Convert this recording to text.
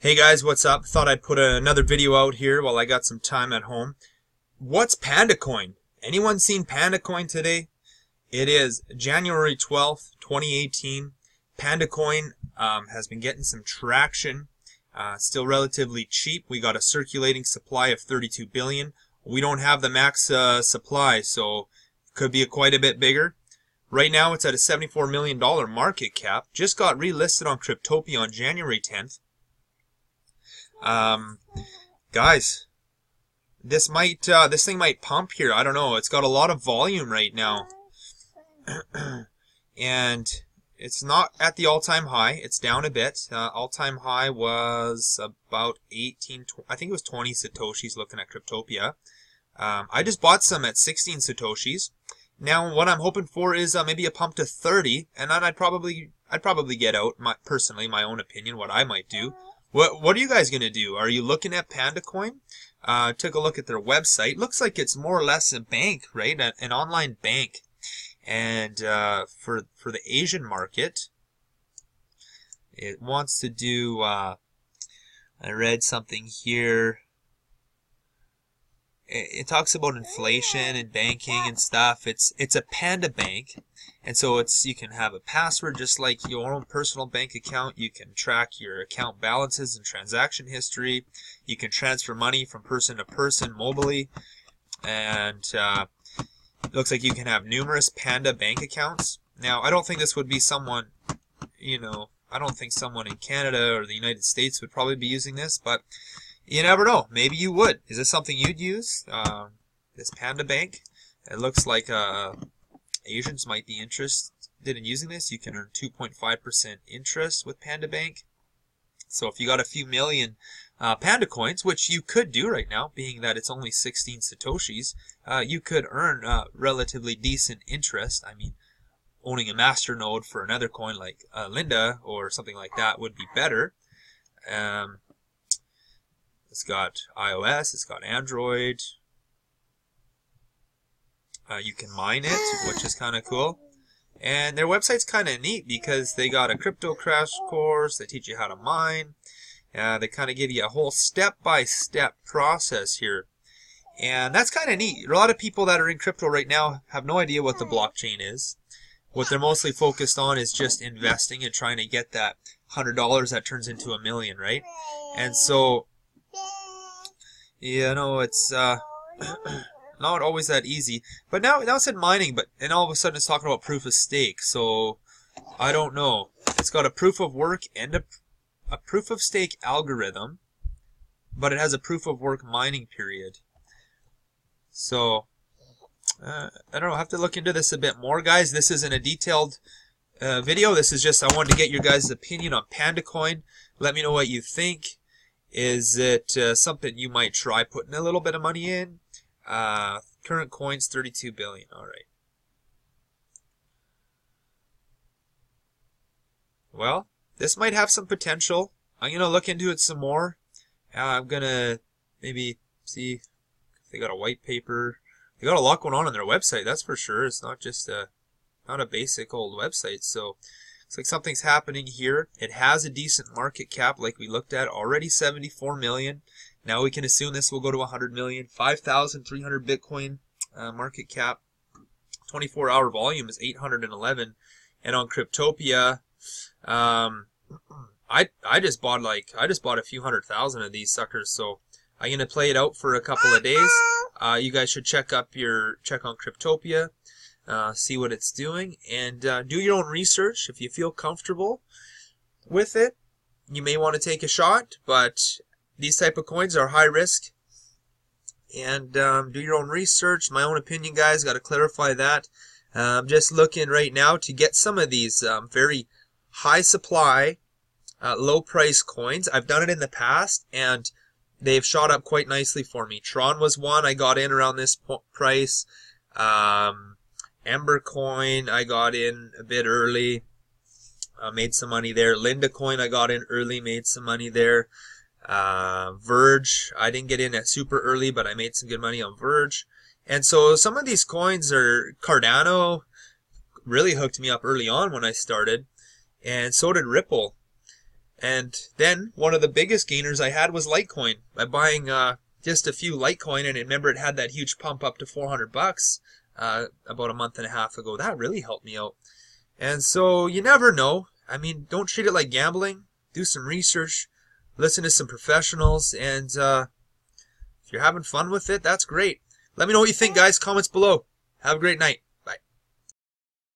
Hey guys, what's up? Thought I'd put another video out here while I got some time at home. What's Panda Coin? Anyone seen Panda Coin today? It is January 12th, 2018. Panda Coin has been getting some traction. Still relatively cheap. We got a circulating supply of 32 billion. We don't have the max supply, so could be quite a bit bigger. Right now it's at a $74 million market cap. Just got relisted on Cryptopia on January 10th. Guys, this thing might pump here. I don't know. It's got a lot of volume right now. And it's not at the all-time high. It's down a bit. All-time high was about 18, I think it was 20 Satoshis looking at Cryptopia. I just bought some at 16 Satoshis. Now what I'm hoping for is maybe a pump to 30, and then I'd probably get out, personally, my own opinion, what I might do. What are you guys going to do? Are you looking at Panda Coin? Took a look at their website. Looks like it's more or less a bank, right? An online bank. And for the Asian market, it wants to do, I read something here. It talks about inflation and banking and stuff. It's a Panda bank, and so you can have a password just like your own personal bank account. You can track your account balances and transaction history. You can transfer money from person to person mobily, and it looks like you can have numerous Panda bank accounts. Now, I don't think this would be someone, I don't think someone in Canada or the United States would probably be using this, but you never know. Maybe you would. Is this something you'd use? This Panda Bank? It looks like Asians might be interested in using this. You can earn 2.5% interest with Panda Bank. So if you got a few million Panda Coins, which you could do right now, being that it's only 16 Satoshis, you could earn relatively decent interest. I mean, owning a master node for another coin like Linda or something like that would be better. It's got iOS, it's got Android. You can mine it, which is kind of cool. And their website's kind of neat because they got a crypto crash course. They teach you how to mine. They kind of give you a whole step-by-step process here. And that's kind of neat. A lot of people that are in crypto right now have no idea what the blockchain is. What they're mostly focused on is just investing and trying to get that $100 that turns into $1 million, right? And so, it's not always that easy. But now it said mining, and all of a sudden it's talking about proof of stake. So I don't know. It's got a proof of work and a proof of stake algorithm, but it has a proof of work mining period. So I don't know. I'll have to look into this a bit more, guys. This isn't a detailed video. This is just I wanted to get your guys' opinion on Panda Coin. Let me know what you think. Is it something you might try putting a little bit of money in? Current coins, 32 billion. All right. Well, this might have some potential. I'm going to look into it some more. I'm going to maybe see if they got a white paper. They got a lot going on their website, that's for sure. It's not just not a basic old website. So looks like something's happening here. It has a decent market cap like we looked at, already 74 million. Now we can assume this will go to 100 million. 5,300 Bitcoin market cap. 24-hour volume is 811. And on Cryptopia, I just bought a few 100,000 of these suckers. So I'm gonna play it out for a couple of days. You guys should check on Cryptopia. See what it's doing, and do your own research. If you feel comfortable with it, you may want to take a shot, but these type of coins are high risk, and do your own research. My own opinion, guys, got to clarify that. I'm just looking right now to get some of these very high supply, low price coins. I've done it in the past, and they've shot up quite nicely for me. Tron was one I got in around this price. Ember Coin, I got in a bit early, made some money there. Linda Coin, I got in early, made some money there. Verge, I didn't get in at super early, but I made some good money on Verge. And so some of these coins are, Cardano really hooked me up early on when I started, and so did Ripple. And then one of the biggest gainers I had was Litecoin. By buying just a few Litecoin, and remember it had that huge pump up to $400 about a month and a half ago. That really helped me out. And so you never know. I mean, don't treat it like gambling. Do some research. Listen to some professionals. And if you're having fun with it, that's great. Let me know what you think, guys. Comments below. Have a great night.